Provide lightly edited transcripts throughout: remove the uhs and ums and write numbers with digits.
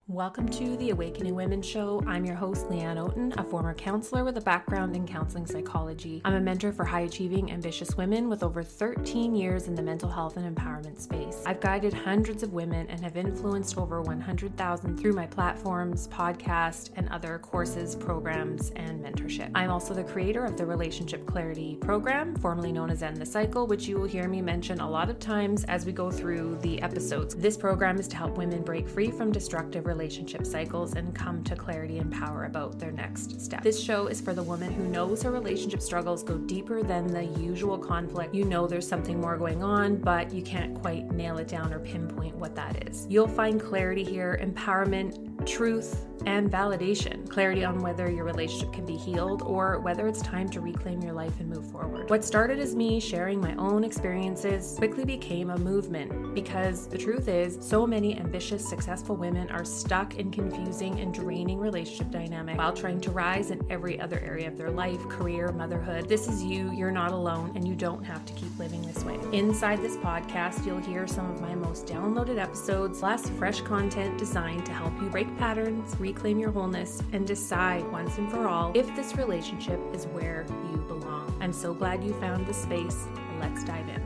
Welcome to the Awakening Women Show. I'm your host, Leanne Oaten, a former counselor with a background in counseling psychology. I'm a mentor for high-achieving, ambitious women with over 13 years in the mental health and empowerment space. I've guided hundreds of women and have influenced over 100,000 through my platforms, podcast, and other courses, programs, and mentorship. I'm also the creator of the Relationship Clarity program, formerly known as End the Cycle, which you will hear me mention a lot of times as we go through the episodes. This program is to help women break free from destructive relationship cycles and come to clarity and power about their next step. This show is for the woman who knows her relationship struggles go deeper than the usual conflict. You know there's something more going on, but you can't quite nail it down or pinpoint what that is. You'll find clarity here, empowerment, truth, and validation. Clarity on whether your relationship can be healed or whether it's time to reclaim your life and move forward. What started as me sharing my own experiences quickly became a movement because the truth is, so many ambitious, successful women are stuck in confusing and draining relationship dynamics while trying to rise in every other area of their life, career, motherhood. This is you, you're not alone, and you don't have to keep living this way. Inside this podcast, you'll hear some of my most downloaded episodes, plus fresh content designed to help you break patterns, reclaim your wholeness, and decide once and for all if this relationship is where you belong. I'm so glad you found this space. Let's dive in.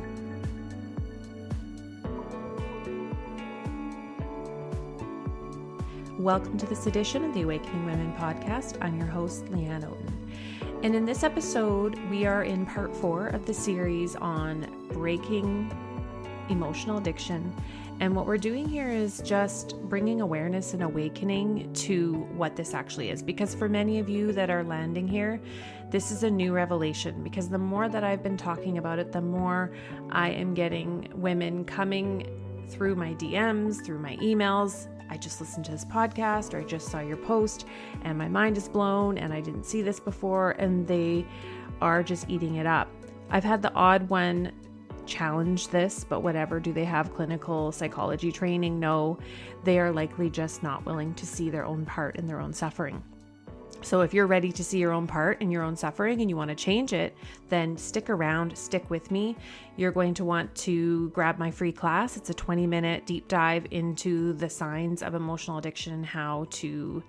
Welcome to this edition of the Awakening Women podcast. I'm your host, Leanne Oaten. And in this episode, we are in part 4 of the series on breaking emotional addiction. And what we're doing here is just bringing awareness and awakening to what this actually is. Because for many of you that are landing here, this is a new revelation. Because the more that I've been talking about it, the more I am getting women coming through my DMs, through my emails. I just listened to this podcast, or I just saw your post and my mind is blown and I didn't see this before, and they are just eating it up. I've had the odd one challenge this, but whatever. Do they have clinical psychology training? No, they are likely just not willing to see their own part in their own suffering. So if you're ready to see your own part in your own suffering and you want to change it, then stick around, stick with me. You're going to want to grab my free class. It's a 20-minute deep dive into the signs of emotional addiction and how to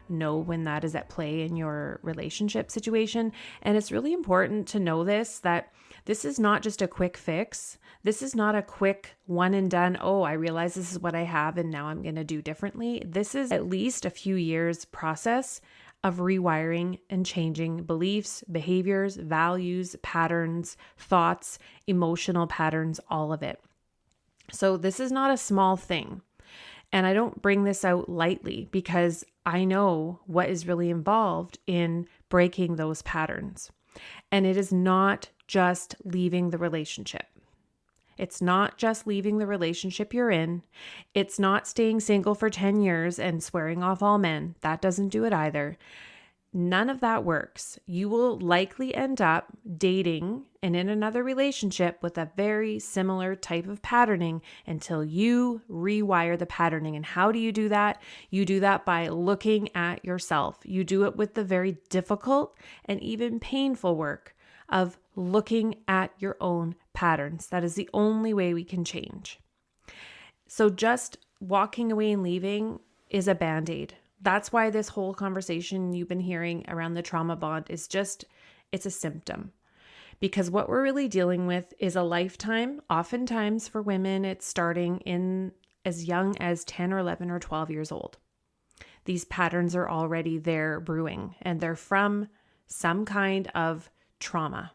know when that is at play in your relationship situation. And it's really important to know that this is not just a quick fix. This is not a quick one and done. Oh, I realize this is what I have and now I'm going to do differently. This is at least a few years process of rewiring and changing beliefs, behaviors, values, patterns, thoughts, emotional patterns, all of it. So this is not a small thing. And I don't bring this out lightly because I know what is really involved in breaking those patterns. And it is not just leaving the relationship. It's not just leaving the relationship you're in. It's not staying single for 10 years and swearing off all men. That doesn't do it either. None of that works. You will likely end up dating and in another relationship with a very similar type of patterning until you rewire the patterning. And how do you do that? You do that by looking at yourself. You do it with the very difficult and even painful work of looking at your own patterns. That is the only way we can change. So just walking away and leaving is a band-aid. That's why this whole conversation you've been hearing around the trauma bond is it's a symptom. Because what we're really dealing with is a lifetime. Oftentimes for women, it's starting in as young as 10 or 11 or 12 years old. These patterns are already there brewing, and they're from some kind of trauma,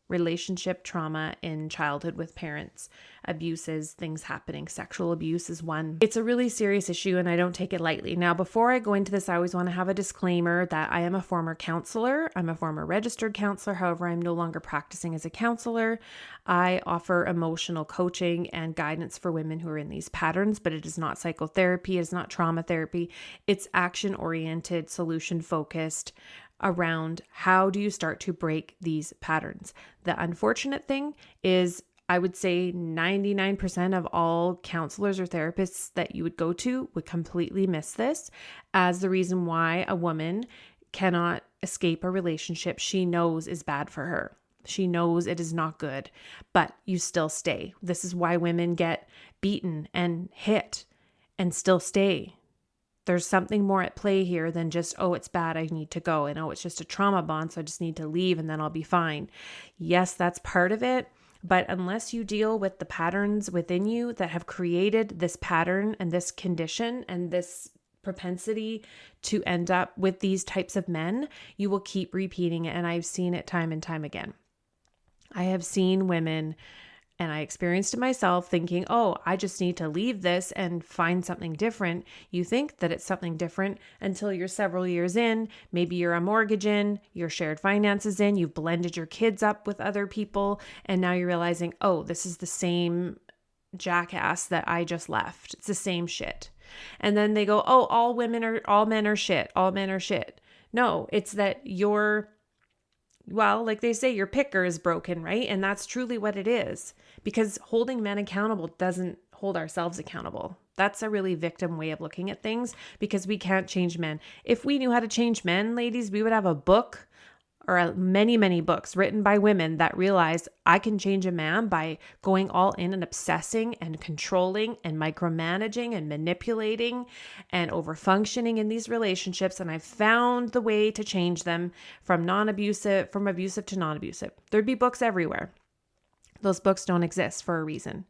relationship trauma in childhood with parents, abuses, things happening. Sexual abuse is one. It's a really serious issue and I don't take it lightly. Now, before I go into this, I always want to have a disclaimer that I am a former counselor. I'm a former registered counselor. However, I'm no longer practicing as a counselor. I offer emotional coaching and guidance for women who are in these patterns, but it is not psychotherapy. It is not trauma therapy. It's action-oriented, solution-focused, around how do you start to break these patterns. The unfortunate thing is, I would say 99% of all counselors or therapists that you would go to would completely miss this as the reason why a woman cannot escape a relationship she knows is bad for her. She knows it is not good, but you still stay. This is why women get beaten and hit and still stay. There's something more at play here than just, oh, it's bad, I need to go. And oh, it's just a trauma bond, so I just need to leave and then I'll be fine. Yes, that's part of it. But unless you deal with the patterns within you that have created this pattern and this condition and this propensity to end up with these types of men, you will keep repeating it. And I've seen it time and time again. I have seen women, and I experienced it myself, thinking, oh, I just need to leave this and find something different. You think that it's something different until you're several years in. Maybe you're a mortgage in, your shared finances in, you've blended your kids up with other people, and now you're realizing, oh, this is the same jackass that I just left. It's the same shit. And then they go, oh, all men are shit. All men are shit. No, it's that like they say, your picker is broken, right? And that's truly what it is, because holding men accountable doesn't hold ourselves accountable. That's a really victim way of looking at things, because we can't change men. If we knew how to change men, ladies, we would have a book or many, many books written by women that realize I can change a man by going all in and obsessing and controlling and micromanaging and manipulating and overfunctioning in these relationships. And I've found the way to change them from abusive to non-abusive. There'd be books everywhere. Those books don't exist for a reason.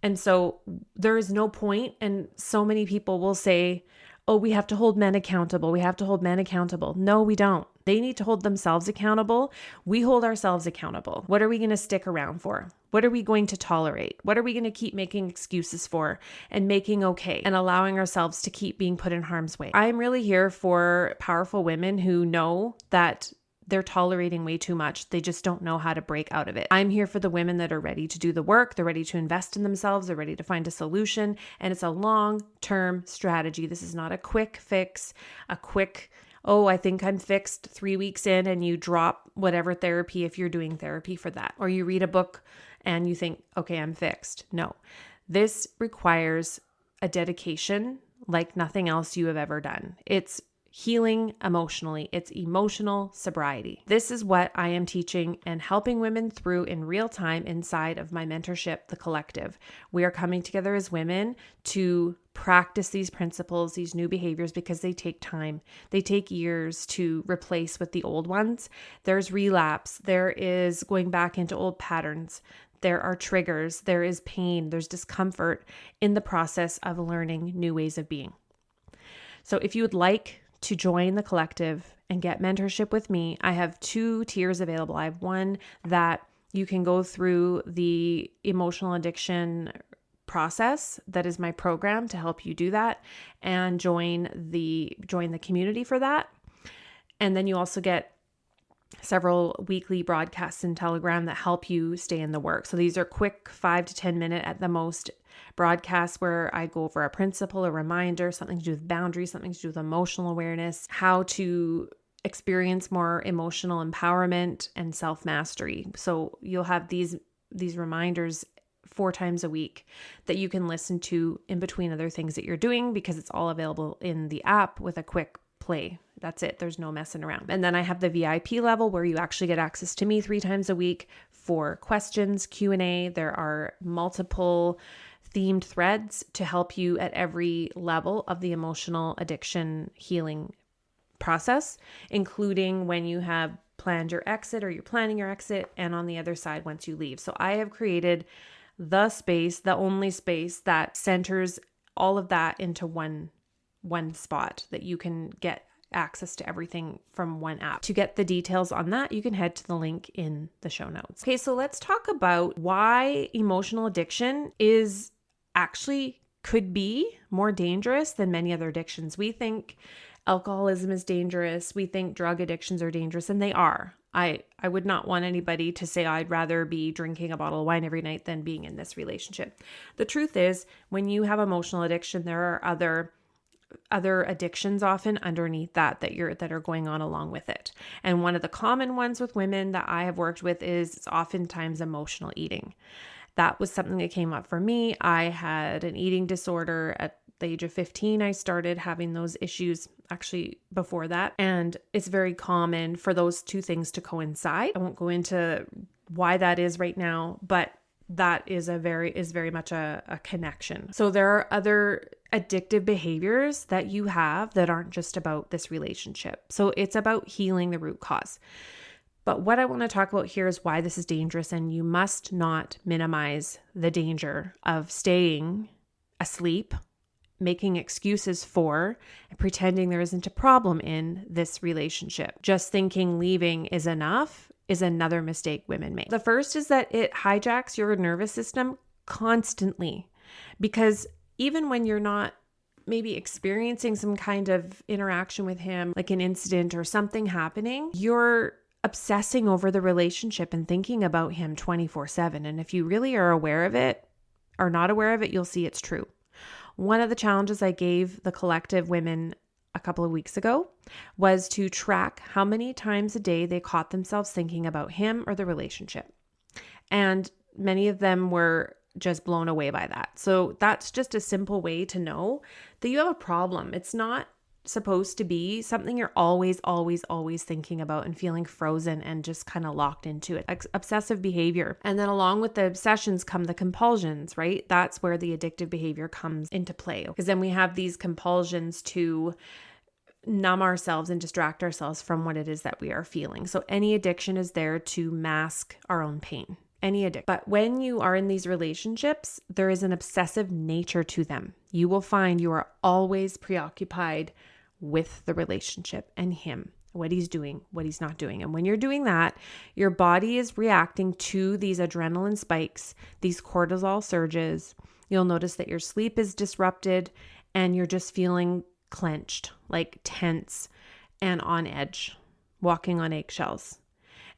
And so there is no point. And so many people will say, oh, we have to hold men accountable. We have to hold men accountable. No, we don't. They need to hold themselves accountable. We hold ourselves accountable. What are we going to stick around for? What are we going to tolerate? What are we going to keep making excuses for and making okay and allowing ourselves to keep being put in harm's way? I'm really here for powerful women who know that they're tolerating way too much. They just don't know how to break out of it. I'm here for the women that are ready to do the work. They're ready to invest in themselves. They're ready to find a solution. And it's a long-term strategy. This is not a quick fix, oh, I think I'm fixed 3 weeks in, and you drop whatever therapy if you're doing therapy for that. Or you read a book and you think, okay, I'm fixed. No, this requires a dedication like nothing else you have ever done. It's healing emotionally. It's emotional sobriety. This is what I am teaching and helping women through in real time inside of my mentorship, The Collective. We are coming together as women to practice these principles, these new behaviors, because they take time. They take years to replace with the old ones. There's relapse. There is going back into old patterns. There are triggers. There is pain. There's discomfort in the process of learning new ways of being. So if you would like to join the collective and get mentorship with me, I have 2 tiers available. I have one that you can go through the emotional addiction process. That is my program to help you do that and join the community for that. And then you also get several weekly broadcasts in Telegram that help you stay in the work. So these are quick 5 to 10 minute at the most broadcasts where I go over a principle, a reminder, something to do with boundaries, something to do with emotional awareness, how to experience more emotional empowerment and self-mastery. So you'll have these reminders 4 times a week that you can listen to in between other things that you're doing, because it's all available in the app with a quick play. That's it. There's no messing around. And then I have the VIP level where you actually get access to me 3 times a week for questions, Q&A. There are multiple themed threads to help you at every level of the emotional addiction healing process, including when you have planned your exit or you're planning your exit, and on the other side once you leave. So I have created the space, the only space that centers all of that into one spot that you can get access to everything from one app. To get the details on that, you can head to the link in the show notes. Okay, so let's talk about why emotional addiction could be more dangerous than many other addictions. We think alcoholism is dangerous. We think drug addictions are dangerous, and they are. I would not want anybody to say I'd rather be drinking a bottle of wine every night than being in this relationship. The truth is, when you have emotional addiction, there are other addictions often underneath that are going on along with it. And one of the common ones with women that I have worked with is oftentimes emotional eating. That was something that came up for me. I had an eating disorder at the age of 15. I started having those issues actually before that. And it's very common for those 2 things to coincide. I won't go into why that is right now, but that is very much a connection. So there are other addictive behaviors that you have that aren't just about this relationship. So it's about healing the root cause. But what I want to talk about here is why this is dangerous, and you must not minimize the danger of staying asleep, making excuses for, and pretending there isn't a problem in this relationship. Just thinking leaving is enough is another mistake women make. The first is that it hijacks your nervous system constantly, because even when you're not maybe experiencing some kind of interaction with him, like an incident or something happening, you're obsessing over the relationship and thinking about him 24/7. And if you really are aware of it or not aware of it, you'll see it's true. One of the challenges I gave the collective women a couple of weeks ago was to track how many times a day they caught themselves thinking about him or the relationship. And many of them were just blown away by that. So that's just a simple way to know that you have a problem. It's not supposed to be something you're always thinking about and feeling frozen and just kind of locked into it. Obsessive behavior. And then along with the obsessions come the compulsions, right? That's where the addictive behavior comes into play. Because then we have these compulsions to numb ourselves and distract ourselves from what it is that we are feeling. So any addiction is there to mask our own pain. Any addiction. But when you are in these relationships, there is an obsessive nature to them. You will find you are always preoccupied with the relationship and him, what he's doing, what he's not doing. And when you're doing that, your body is reacting to these adrenaline spikes, these cortisol surges. You'll notice that your sleep is disrupted and you're just feeling clenched, like tense and on edge, walking on eggshells.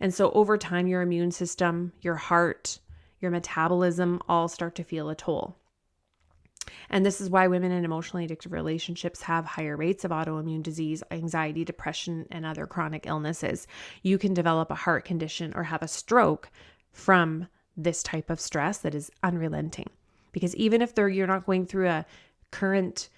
And so over time, your immune system, your heart, your metabolism all start to feel a toll. And this is why women in emotionally addictive relationships have higher rates of autoimmune disease, anxiety, depression, and other chronic illnesses. You can develop a heart condition or have a stroke from this type of stress that is unrelenting. Because even if you're not going through a current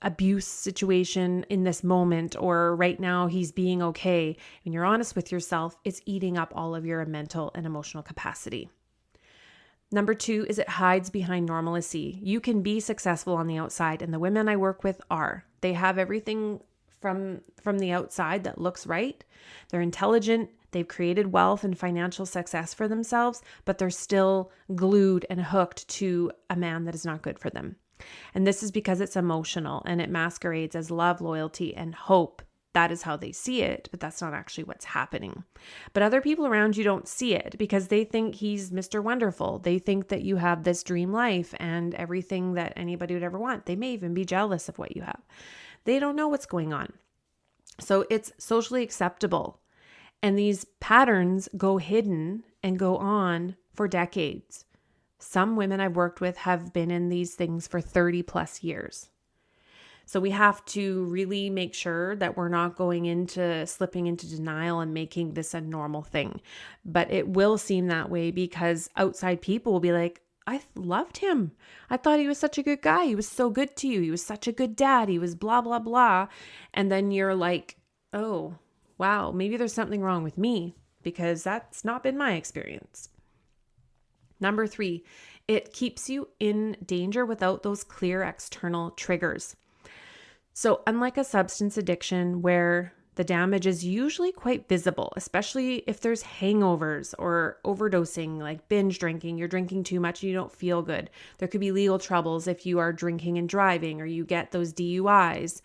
abuse situation in this moment, or right now he's being okay, when you're honest with yourself, it's eating up all of your mental and emotional capacity. Number 2 is it hides behind normalcy. You can be successful on the outside, and the women I work with are. They have everything from the outside that looks right. They're intelligent. They've created wealth and financial success for themselves, but they're still glued and hooked to a man that is not good for them. And this is because it's emotional and it masquerades as love, loyalty, and hope. That is how they see it, but that's not actually what's happening. But other people around you don't see it because they think he's Mr. Wonderful. They think that you have this dream life and everything that anybody would ever want. They may even be jealous of what you have. They don't know what's going on. So it's socially acceptable. And these patterns go hidden and go on for decades. Some women I've worked with have been in these things for 30 plus years. So we have to really make sure that we're not slipping into denial and making this a normal thing. But it will seem that way because outside people will be like, I loved him. I thought he was such a good guy. He was so good to you. He was such a good dad. He was blah, blah, blah. And then you're like, oh, wow, maybe there's something wrong with me because that's not been my experience. Number 3, it keeps you in danger without those clear external triggers. So unlike a substance addiction where the damage is usually quite visible, especially if there's hangovers or overdosing, like binge drinking, you're drinking too much and you don't feel good. There could be legal troubles if you are drinking and driving or you get those DUIs.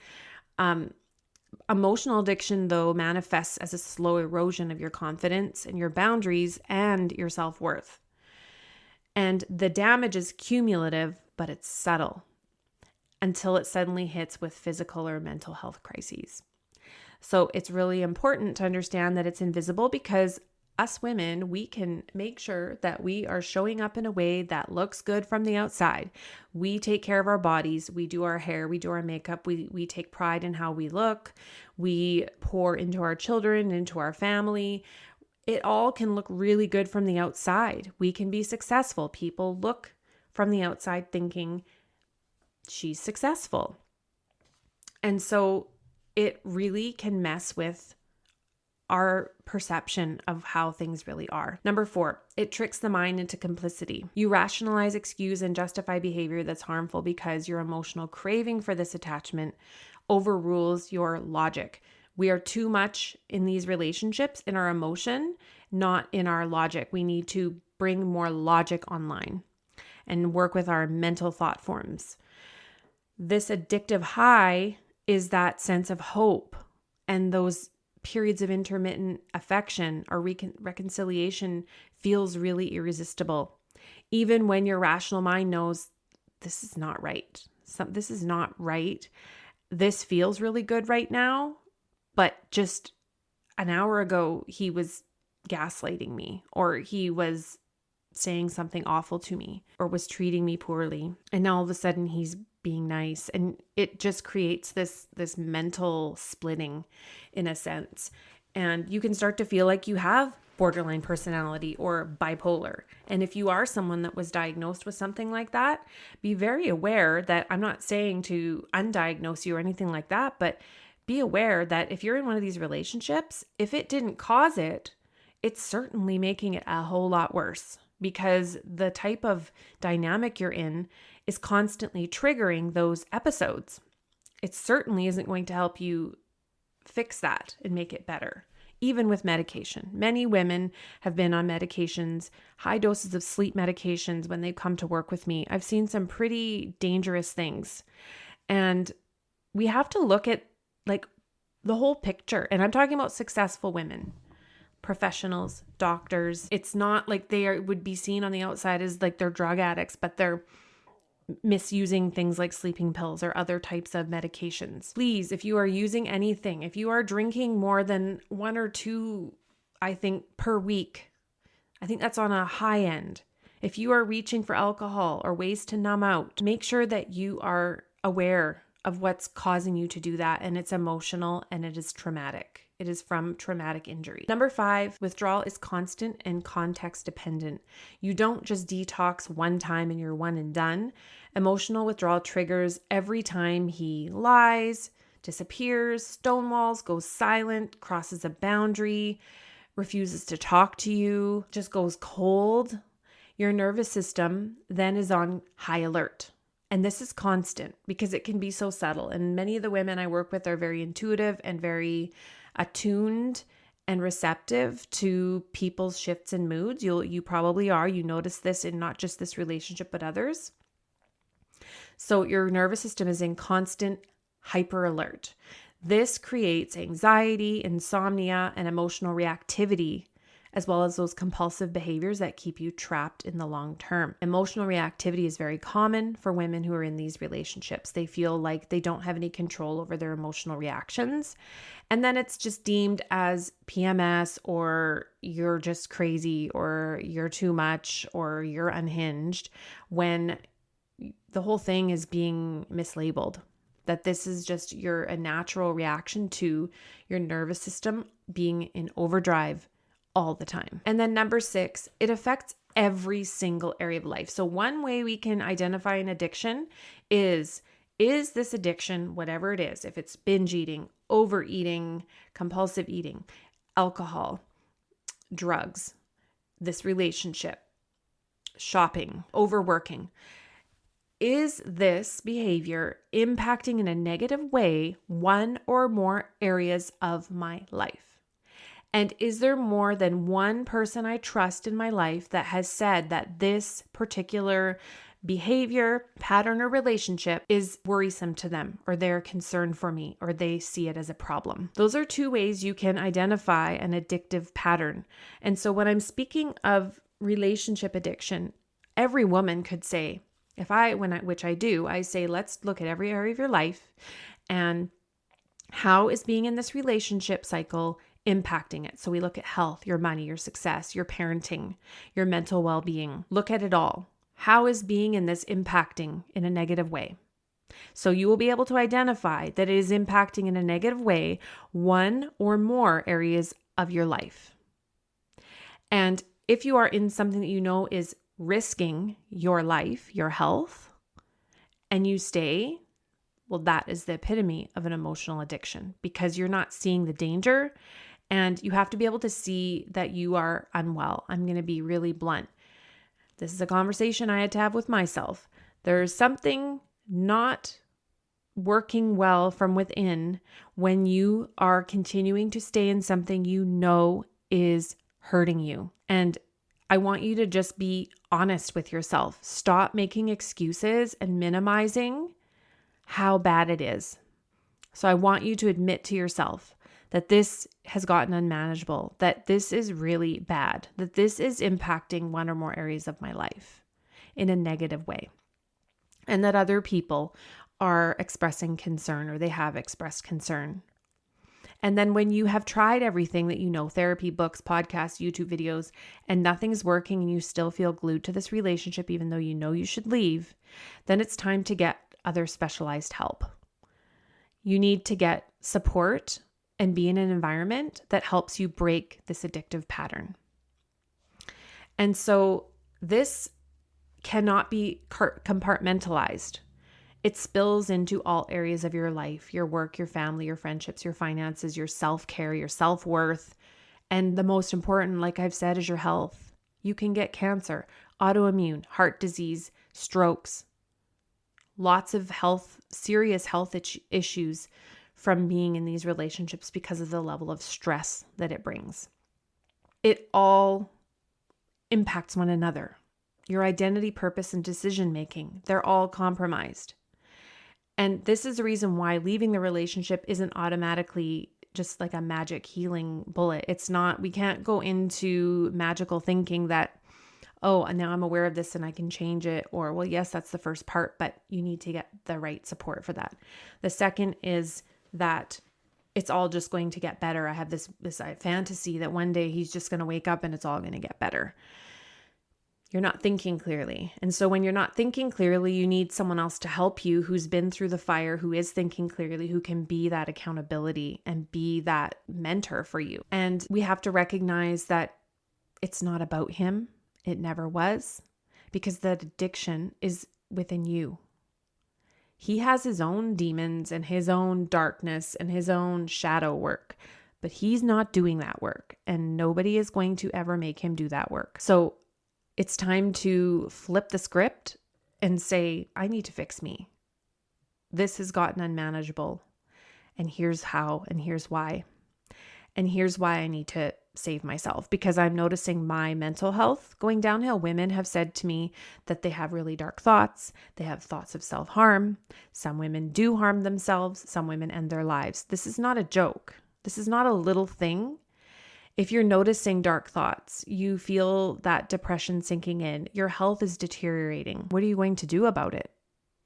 Emotional addiction, though, manifests as a slow erosion of your confidence and your boundaries and your self-worth. And the damage is cumulative, but it's subtle until it suddenly hits with physical or mental health crises. So it's really important to understand that it's invisible because us women, we can make sure that we are showing up in a way that looks good from the outside. We take care of our bodies. We do our hair. We do our makeup. We take pride in how we look. We pour into our children, into our family. It all can look really good from the outside. We can be successful. People look from the outside thinking she's successful. And so it really can mess with our perception of how things really are. Number 4, it tricks the mind into complicity. You rationalize, excuse, and justify behavior that's harmful because your emotional craving for this attachment overrules your logic. We are too much in these relationships in our emotion, not in our logic. We need to bring more logic online and work with our mental thought forms. This addictive high is that sense of hope and those periods of intermittent affection or reconciliation feels really irresistible. Even when your rational mind knows this is not right. This is not right. This feels really good right now, but just an hour ago, he was gaslighting me, or he was saying something awful to me, or was treating me poorly. And now all of a sudden he's being nice. And it just creates this mental splitting in a sense. And you can start to feel like you have borderline personality or bipolar. And if you are someone that was diagnosed with something like that, be very aware that I'm not saying to undiagnose you or anything like that, but be aware that if you're in one of these relationships, if it didn't cause it, it's certainly making it a whole lot worse, because the type of dynamic you're in is constantly triggering those episodes. It certainly isn't going to help you fix that and make it better, even with medication. Many women have been on medications, high doses of sleep medications when they come to work with me. I've seen some pretty dangerous things. And we have to look at like the whole picture. And I'm talking about successful women, professionals, doctors. It's not like would be seen on the outside as like they're drug addicts, but they're misusing things like sleeping pills or other types of medications. Please, if you are using anything, if you are drinking more than 1 or 2, I think, per week, I think that's on a high end. If you are reaching for alcohol or ways to numb out, make sure that you are aware of what's causing you to do that. And it's emotional and it is traumatic. It is from traumatic injury. Number 5, withdrawal is constant and context dependent. You don't just detox one time and you're one and done. Emotional withdrawal triggers every time he lies, disappears, stonewalls, goes silent, crosses a boundary, refuses to talk to you, just goes cold. Your nervous system then is on high alert. And this is constant because it can be so subtle. And many of the women I work with are very intuitive and very attuned and receptive to people's shifts in moods. You probably are. You notice this in not just this relationship, but others. So your nervous system is in constant hyper alert. This creates anxiety, insomnia, and emotional reactivity, as well as those compulsive behaviors that keep you trapped in the long term. Emotional reactivity is very common for women who are in these relationships. They feel like they don't have any control over their emotional reactions. And then it's just deemed as PMS, or you're just crazy, or you're too much, or you're unhinged, when the whole thing is being mislabeled. That this is just a natural reaction to your nervous system being in overdrive all the time. And then number 6, it affects every single area of life. So one way we can identify an addiction is this addiction, whatever it is, if it's binge eating, overeating, compulsive eating, alcohol, drugs, this relationship, shopping, overworking, is this behavior impacting in a negative way one or more areas of my life? And is there more than one person I trust in my life that has said that this particular behavior, pattern, or relationship is worrisome to them, or they're concerned for me, or they see it as a problem? Those are 2 ways you can identify an addictive pattern. And so when I'm speaking of relationship addiction, every woman could say, which I do, I say, let's look at every area of your life and how is being in this relationship cycle impacting it. So we look at health, your money, your success, your parenting, your mental well-being. Look at it all. How is being in this impacting in a negative way? So you will be able to identify that it is impacting in a negative way one or more areas of your life. And if you are in something that you know is risking your life, your health, and you stay, well, that is the epitome of an emotional addiction, because you're not seeing the danger And you have to be able to see that you are unwell. I'm going to be really blunt. This is a conversation I had to have with myself. There's something not working well from within when you are continuing to stay in something you know is hurting you. And I want you to just be honest with yourself. Stop making excuses and minimizing how bad it is. So I want you to admit to yourself that this has gotten unmanageable, that this is really bad, that this is impacting one or more areas of my life in a negative way, and that other people are expressing concern or they have expressed concern. And then when you have tried everything that you know, therapy, books, podcasts, YouTube videos, and nothing's working and you still feel glued to this relationship, even though you know you should leave, then it's time to get other specialized help. You need to get support and be in an environment that helps you break this addictive pattern. And so this cannot be compartmentalized. It spills into all areas of your life, your work, your family, your friendships, your finances, your self-care, your self-worth. And the most important, like I've said, is your health. You can get cancer, autoimmune, heart disease, strokes, lots of serious health issues from being in these relationships because of the level of stress that it brings. It all impacts one another. Your identity, purpose, and decision-making, they're all compromised. And this is the reason why leaving the relationship isn't automatically just like a magic healing bullet. It's not, we can't go into magical thinking that, oh, now I'm aware of this and I can change it. Or, well, yes, that's the first part, but you need to get the right support for that. The second is that it's all just going to get better. I have this fantasy that one day he's just going to wake up and it's all going to get better. You're not thinking clearly. And so when you're not thinking clearly, you need someone else to help you who's been through the fire, who is thinking clearly, who can be that accountability and be that mentor for you. And we have to recognize that it's not about him. It never was, because that addiction is within you. He has his own demons and his own darkness and his own shadow work, but he's not doing that work, and nobody is going to ever make him do that work. So it's time to flip the script and say, I need to fix me. This has gotten unmanageable, and here's how, and here's why. And here's why I need to save myself, because I'm noticing my mental health going downhill. Women have said to me that they have really dark thoughts. They have thoughts of self-harm. Some women do harm themselves. Some women end their lives. This is not a joke. This is not a little thing. If you're noticing dark thoughts, you feel that depression sinking in, your health is deteriorating. What are you going to do about it?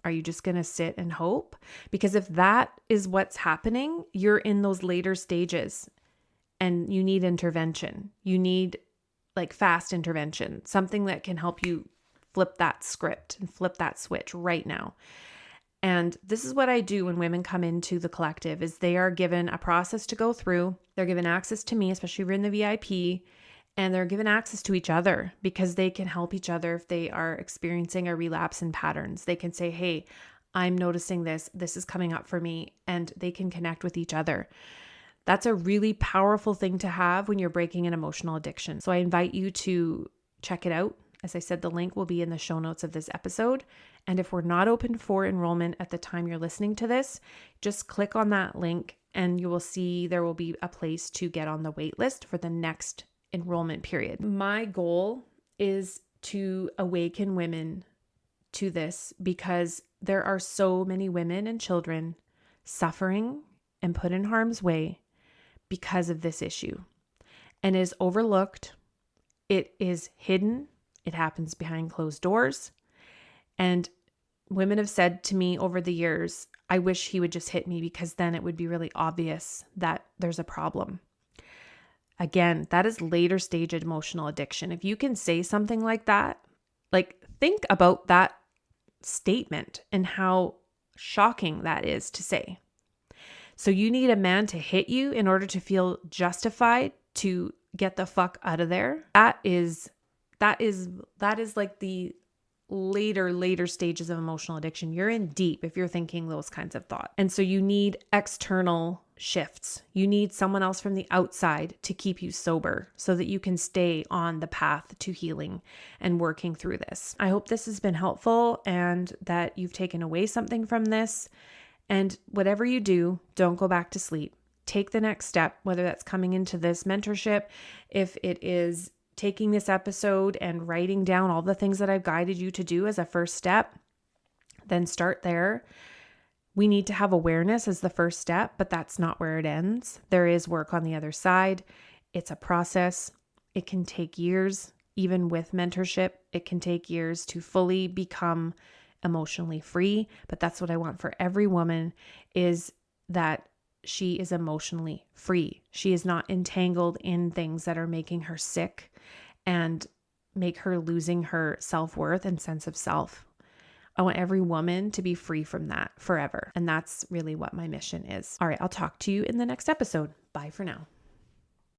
Are you just going to sit and hope? Because if that is what's happening, you're in those later stages and you need intervention. You need like fast intervention, something that can help you flip that script and flip that switch right now. And this is what I do when women come into the collective, is they are given a process to go through. They're given access to me, especially if you're in the VIP, and they're given access to each other because they can help each other if they are experiencing a relapse in patterns. They can say, hey, I'm noticing this. This is coming up for me, and they can connect with each other. That's a really powerful thing to have when you're breaking an emotional addiction. So I invite you to check it out. As I said, the link will be in the show notes of this episode. And if we're not open for enrollment at the time you're listening to this, just click on that link and you will see there will be a place to get on the wait list for the next enrollment period. My goal is to awaken women to this, because there are so many women and children suffering and put in harm's way because of this issue, and is overlooked. It is hidden. It happens behind closed doors. And women have said to me over the years, I wish he would just hit me, because then it would be really obvious that there's a problem. Again, that is later stage emotional addiction. If you can say something like that, like think about that statement and how shocking that is to say. So you need a man to hit you in order to feel justified to get the fuck out of there. That is like the later stages of emotional addiction. You're in deep if you're thinking those kinds of thoughts. And so you need external shifts. You need someone else from the outside to keep you sober so that you can stay on the path to healing and working through this. I hope this has been helpful and that you've taken away something from this. And whatever you do, don't go back to sleep. Take the next step, whether that's coming into this mentorship, if it is taking this episode and writing down all the things that I've guided you to do as a first step, then start there. We need to have awareness as the first step, but that's not where it ends. There is work on the other side. It's a process. It can take years. Even with mentorship, it can take years to fully become emotionally free. But that's what I want for every woman, is that she is emotionally free. She is not entangled in things that are making her sick and make her losing her self-worth and sense of self. I want every woman to be free from that forever. And that's really what my mission is. All right, I'll talk to you in the next episode. Bye for now.